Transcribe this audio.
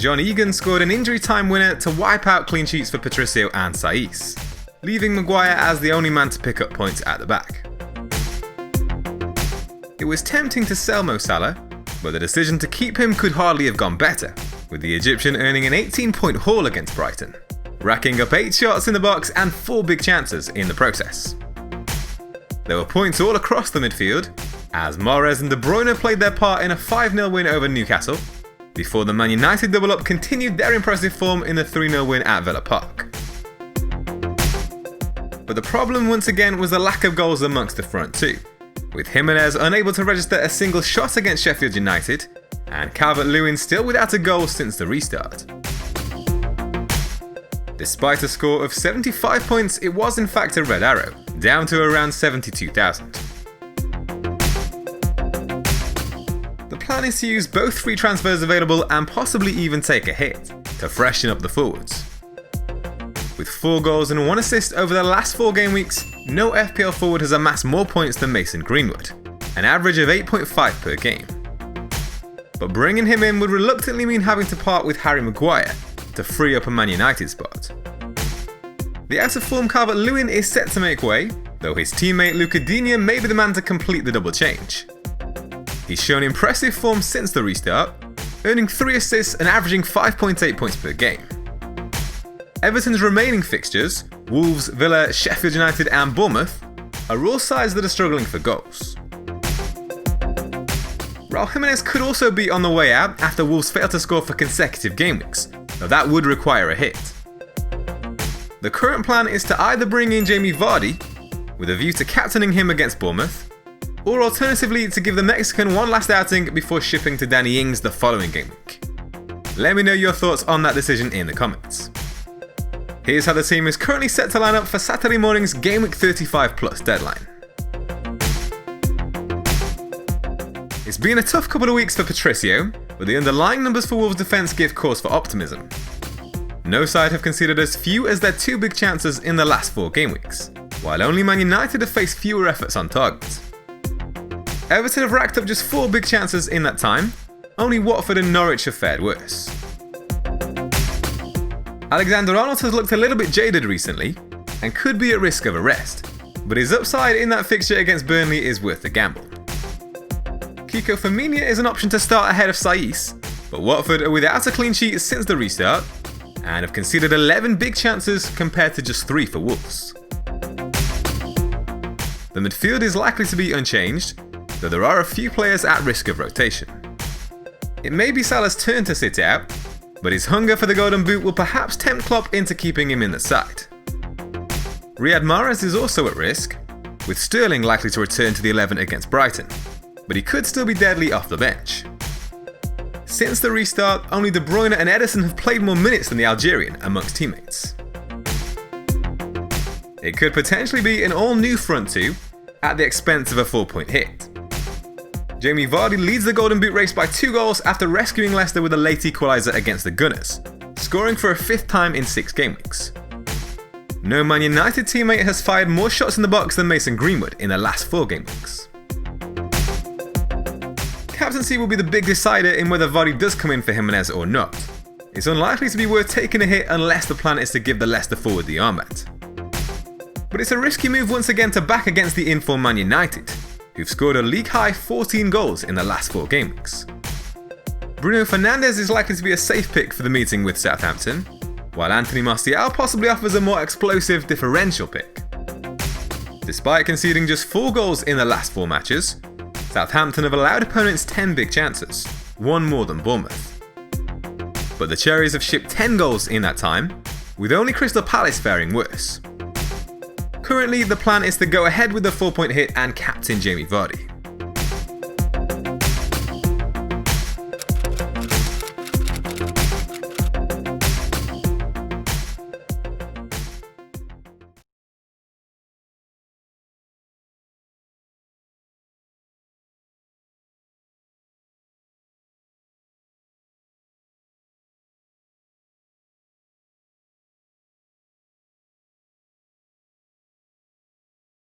John Egan scored an injury time winner to wipe out clean sheets for Patricio and Saiss, leaving Maguire as the only man to pick up points at the back. It was tempting to sell Mo Salah, but the decision to keep him could hardly have gone better, with the Egyptian earning an 18-point haul against Brighton, racking up 8 shots in the box and 4 big chances in the process. There were points all across the midfield, as Mahrez and De Bruyne played their part in a 5-0 win over Newcastle, before the Man United double-up continued their impressive form in the 3-0 win at Villa Park. But the problem once again was the lack of goals amongst the front two, with Jiménez unable to register a single shot against Sheffield United, and Calvert-Lewin still without a goal since the restart. Despite a score of 75 points, it was in fact a red arrow, down to around 72,000. The plan is to use both free transfers available and possibly even take a hit, to freshen up the forwards. With 4 goals and 1 assist over the last 4 game weeks, no FPL forward has amassed more points than Mason Greenwood, an average of 8.5 per game. But bringing him in would reluctantly mean having to part with Harry Maguire to free up a Man United spot. The out-of-form Calvert-Lewin is set to make way, though his teammate Luca Digne may be the man to complete the double change. He's shown impressive form since the restart, earning 3 assists and averaging 5.8 points per game. Everton's remaining fixtures, Wolves, Villa, Sheffield United and Bournemouth, are all sides that are struggling for goals. Raúl Jiménez could also be on the way out after Wolves failed to score for consecutive game weeks, though that would require a hit. The current plan is to either bring in Jamie Vardy, with a view to captaining him against Bournemouth, or alternatively to give the Mexican one last outing before shipping to Danny Ings the following game week. Let me know your thoughts on that decision in the comments. Here's how the team is currently set to line up for Saturday morning's Gameweek 35 plus deadline. It's been a tough couple of weeks for Patricio, but the underlying numbers for Wolves' defence give cause for optimism. No side have conceded as few as their 2 big chances in the last 4 game weeks, while only Man United have faced fewer efforts on target. Everton have racked up just 4 big chances in that time, only Watford and Norwich have fared worse. Alexander-Arnold has looked a little bit jaded recently, and could be at risk of a rest, but his upside in that fixture against Burnley is worth the gamble. Kiko Firmino is an option to start ahead of Saiss, but Watford are without a clean sheet since the restart, and have conceded 11 big chances compared to just 3 for Wolves. The midfield is likely to be unchanged, though there are a few players at risk of rotation. It may be Salah's turn to sit out, but his hunger for the Golden Boot will perhaps tempt Klopp into keeping him in the side. Riyad Mahrez is also at risk, with Sterling likely to return to the 11 against Brighton, but he could still be deadly off the bench. Since the restart, only De Bruyne and Ederson have played more minutes than the Algerian amongst teammates. It could potentially be an all-new front two at the expense of a 4-point hit. Jamie Vardy leads the Golden Boot race by 2 goals after rescuing Leicester with a late equaliser against the Gunners, scoring for a 5th time in 6 game weeks. No Man United teammate has fired more shots in the box than Mason Greenwood in the last 4 game weeks. Captaincy will be the big decider in whether Vardy does come in for Jimenez or not. It's unlikely to be worth taking a hit unless the plan is to give the Leicester forward the armband. But it's a risky move once again to back against the informed Man United, who've scored a league-high 14 goals in the last 4 game weeks. Bruno Fernandes is likely to be a safe pick for the meeting with Southampton, while Anthony Martial possibly offers a more explosive differential pick. Despite conceding just 4 goals in the last 4 matches, Southampton have allowed opponents 10 big chances, 1 more than Bournemouth. But the Cherries have shipped 10 goals in that time, with only Crystal Palace faring worse. Currently, the plan is to go ahead with the 4-point hit and captain Jamie Vardy.